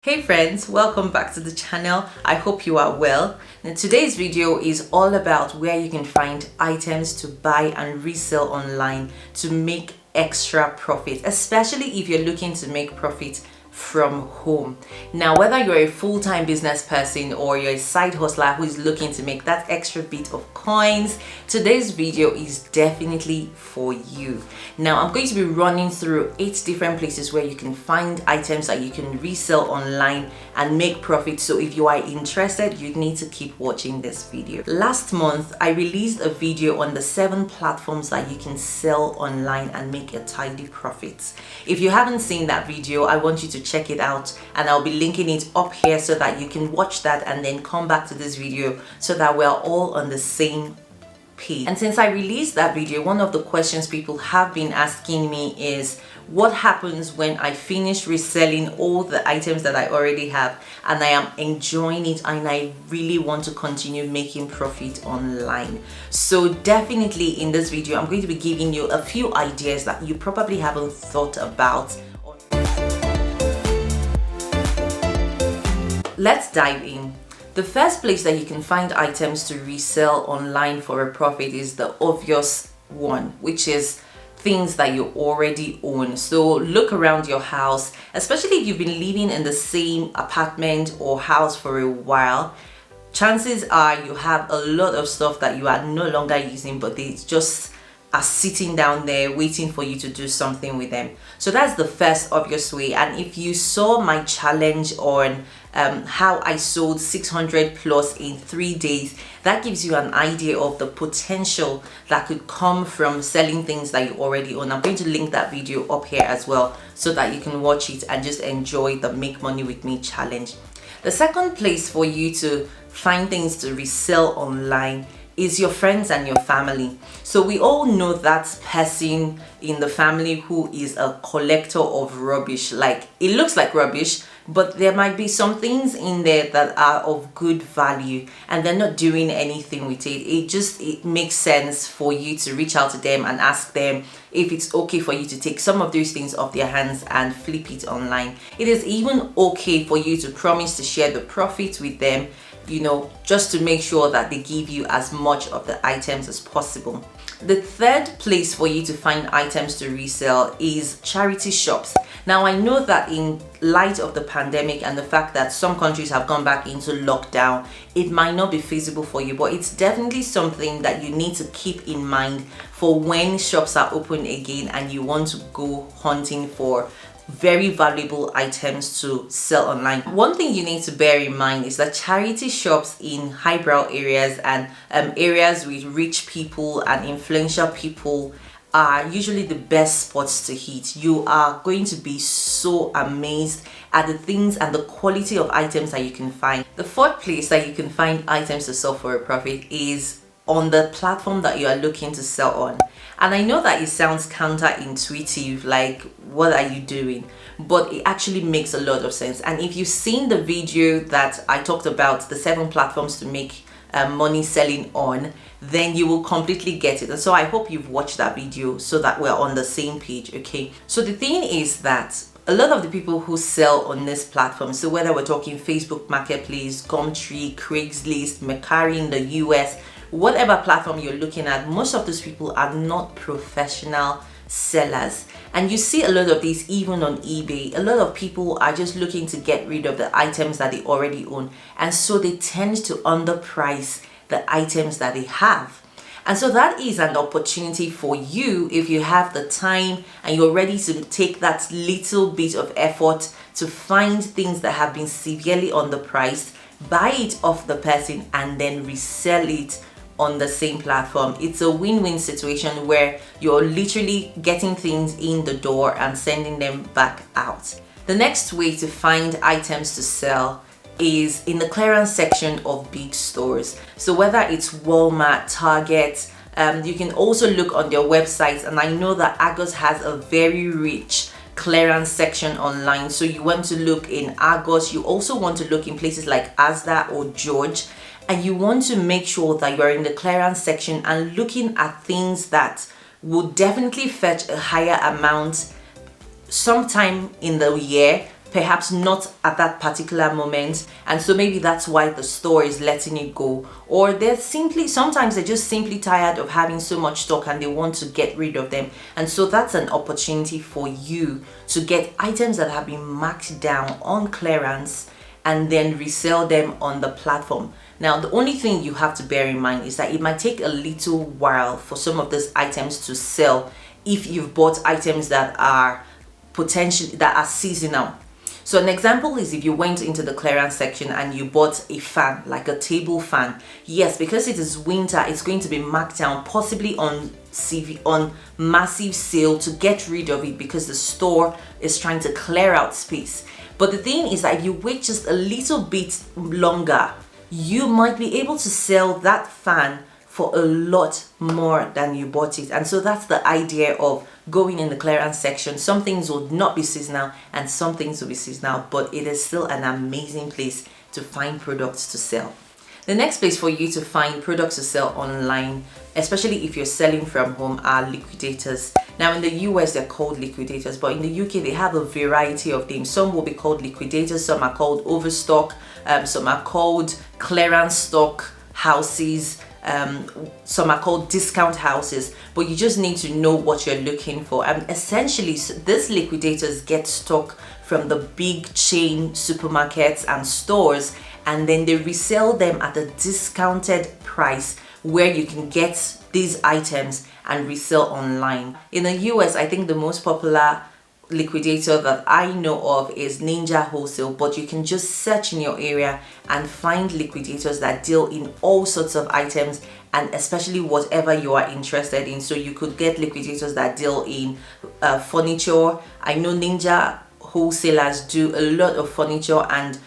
Hey friends, welcome back to the channel. I hope you are well. Now today's video is all about where you can find items to buy and resell online to make extra profit, especially if you're looking to make profit from home. Now, whether you're a full-time business person or you're a side hustler who is looking to make that extra bit of coins, today's video is definitely for you. Now, I'm going to be running through 8 different places where you can find items that you can resell online and make profit. So if you are interested, you need to keep watching this video. Last month, I released a video on the 7 platforms that you can sell online and make a tidy profit. If you haven't seen that video, I want you to check it out, and I'll be linking it up here so that you can watch that and then come back to this video so that we're all on the same page. And since I released that video, one of the questions people have been asking me is what happens when I finish reselling all the items that I already have and I am enjoying it and I really want to continue making profit online. So definitely in this video I'm going to be giving you a few ideas that you probably haven't thought about. Let's dive in. The first place that you can find items to resell online for a profit is the obvious one, which is things that you already own. So look around your house, especially if you've been living in the same apartment or house for a while. Chances are you have a lot of stuff that you are no longer using, but they just are sitting down there waiting for you to do something with them. So that's the first obvious way. And if you saw my challenge on how I sold 600 plus in 3 days, that gives you an idea of the potential that could come from selling things that you already own. I'm going to link that video up here as well so that you can watch it and just enjoy the Make Money With Me challenge. The second place for you to find things to resell online is your friends and your family. So we all know that person in the family who is a collector of rubbish. Like, it looks like rubbish, but there might be some things in there that are of good value and they're not doing anything with it. It makes sense for you to reach out to them and ask them if it's okay for you to take some of those things off their hands and flip it online. It is even okay for you to promise to share the profit with them, you know, just to make sure that they give you as much of the items as possible. The third place for you to find items to resell is charity shops. Now, I know that in light of the pandemic and the fact that some countries have gone back into lockdown, it might not be feasible for you, but it's definitely something that you need to keep in mind for when shops are open again and you want to go hunting for very valuable items to sell online. One thing you need to bear in mind is that charity shops in highbrow areas and areas with rich people and influential people are usually the best spots to hit. You are going to be so amazed at the things and the quality of items that you can find. The fourth place that you can find items to sell for a profit is on the platform that you are looking to sell on. And I know that it sounds counterintuitive, like what are you doing? But it actually makes a lot of sense. And if you've seen the video that I talked about, the 7 platforms to make money selling on, then you will completely get it. And so I hope you've watched that video so that we're on the same page, okay? So the thing is that a lot of the people who sell on this platform, so whether we're talking Facebook Marketplace, Gumtree, Craigslist, Mercari in the US, whatever platform you're looking at, most of those people are not professional sellers. And you see a lot of these even on eBay. A lot of people are just looking to get rid of the items that they already own, and so they tend to underprice the items that they have. And so that is an opportunity for you if you have the time and you're ready to take that little bit of effort to find things that have been severely underpriced, buy it off the person and then resell it on the same platform. It's a win-win situation where you're literally getting things in the door and sending them back out. The next way to find items to sell is in the clearance section of big stores. So whether it's Walmart, Target, you can also look on their websites, and I know that Argos has a very rich clearance section online. So you want to look in Argos, you also want to look in places like Asda or George, and you want to make sure that you're in the clearance section and looking at things that would definitely fetch a higher amount sometime in the year perhaps not at that particular moment, and so maybe that's why the store is letting it go, or sometimes they're just simply tired of having so much stock and they want to get rid of them. And so that's an opportunity for you to get items that have been marked down on clearance and then resell them on the platform. Now, the only thing you have to bear in mind is that it might take a little while for some of these items to sell if you've bought items that are seasonal. So an example is if you went into the clearance section and you bought a fan, like a table fan. Yes, because it is winter, it's going to be marked down, possibly on massive sale, to get rid of it because the store is trying to clear out space. But the thing is that if you wait just a little bit longer, you might be able to sell that fan for a lot more than you bought it. And so that's the idea of going in the clearance section. Some things will not be seasonal and some things will be seasonal, but it is still an amazing place to find products to sell. The next place for you to find products to sell online, especially if you're selling from home, are liquidators. Now in the US they're called liquidators, but in the UK they have a variety of names. Some will be called liquidators, some are called overstock, some are called clearance stock houses, some are called discount houses, but you just need to know what you're looking for. And essentially these liquidators get stock from the big chain supermarkets and stores, and then they resell them at a discounted price where you can get these items and resell online. In the US, I think the most popular liquidator that I know of is Ninja Wholesale, but you can just search in your area and find liquidators that deal in all sorts of items, and especially whatever you are interested in. So you could get liquidators that deal in furniture. I know Ninja Wholesalers do a lot of furniture and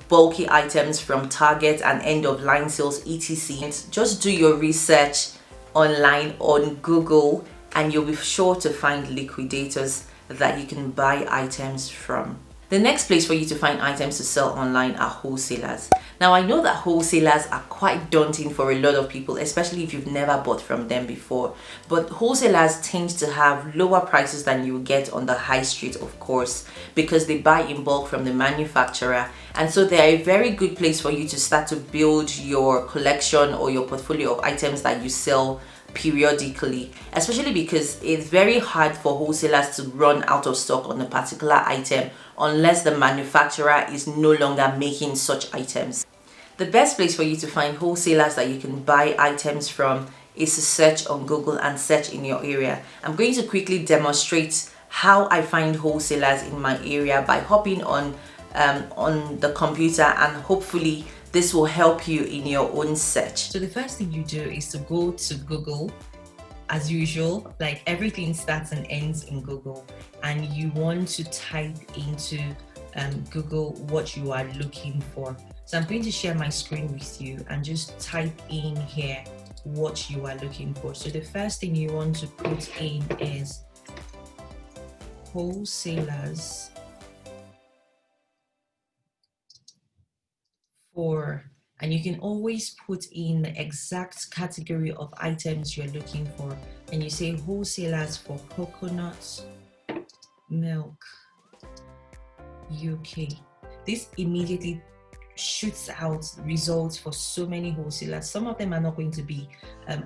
bulky items from Target and end of line sales, etc. Just do your research online on Google and you'll be sure to find liquidators that you can buy items from. The next place for you to find items to sell online are wholesalers. Now I know that wholesalers are quite daunting for a lot of people, especially if you've never bought from them before. But wholesalers tend to have lower prices than you get on the high street, of course, because they buy in bulk from the manufacturer. And so they're a very good place for you to start to build your collection or your portfolio of items that you sell periodically, especially because it's very hard for wholesalers to run out of stock on a particular item unless the manufacturer is no longer making such items. The best place for you to find wholesalers that you can buy items from is to search on Google and search in your area. I'm going to quickly demonstrate how I find wholesalers in my area by hopping on the computer, and hopefully this will help you in your own search. So the first thing you do is to go to Google. As usual, like everything starts and ends in Google, and you want to type into Google what you are looking for. So I'm going to share my screen with you and just type in here what you are looking for. So the first thing you want to put in is wholesalers and you can always put in the exact category of items you're looking for, and you say wholesalers for coconuts, milk, UK. This immediately shoots out results for so many wholesalers. Some of them are not going to be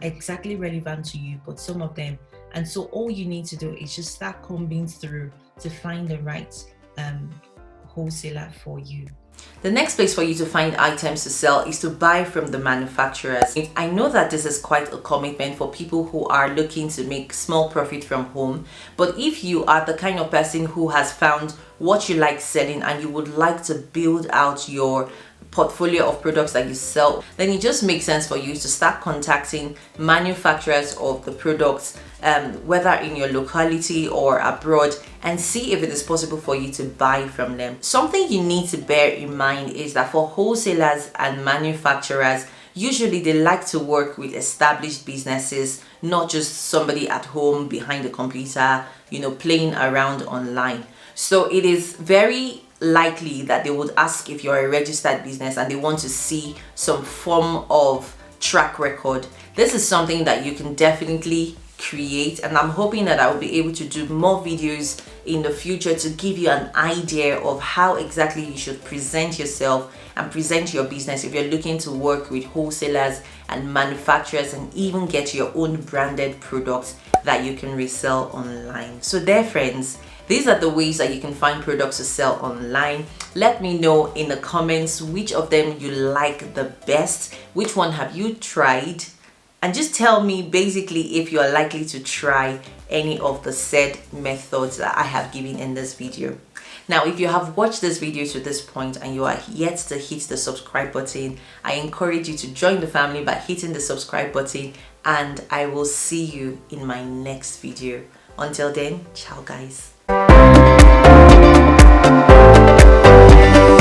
exactly relevant to you, but some of them. And so all you need to do is just start combing through to find the right wholesaler for you. The next place for you to find items to sell is to buy from the manufacturers. I know that this is quite a commitment for people who are looking to make small profit from home, but if you are the kind of person who has found what you like selling and you would like to build out your portfolio of products that you sell, then it just makes sense for you to start contacting manufacturers of the products, whether in your locality or abroad, and see if it is possible for you to buy from them. Something you need to bear in mind is that for wholesalers and manufacturers, usually they like to work with established businesses, not just somebody at home behind the computer, playing around online. So it is very likely that they would ask if you're a registered business and they want to see some form of track record. This is something that you can definitely create, and I'm hoping that I will be able to do more videos in the future to give you an idea of how exactly you should present yourself and present your business if you're looking to work with wholesalers and manufacturers and even get your own branded products that you can resell online. So there, friends, these are the ways that you can find products to sell online. Let me know in the comments which of them you like the best, which one have you tried, and just tell me basically if you are likely to try any of the said methods that I have given in this video. Now, if you have watched this video to this point and you are yet to hit the subscribe button, I encourage you to join the family by hitting the subscribe button, and I will see you in my next video. Until then, ciao guys.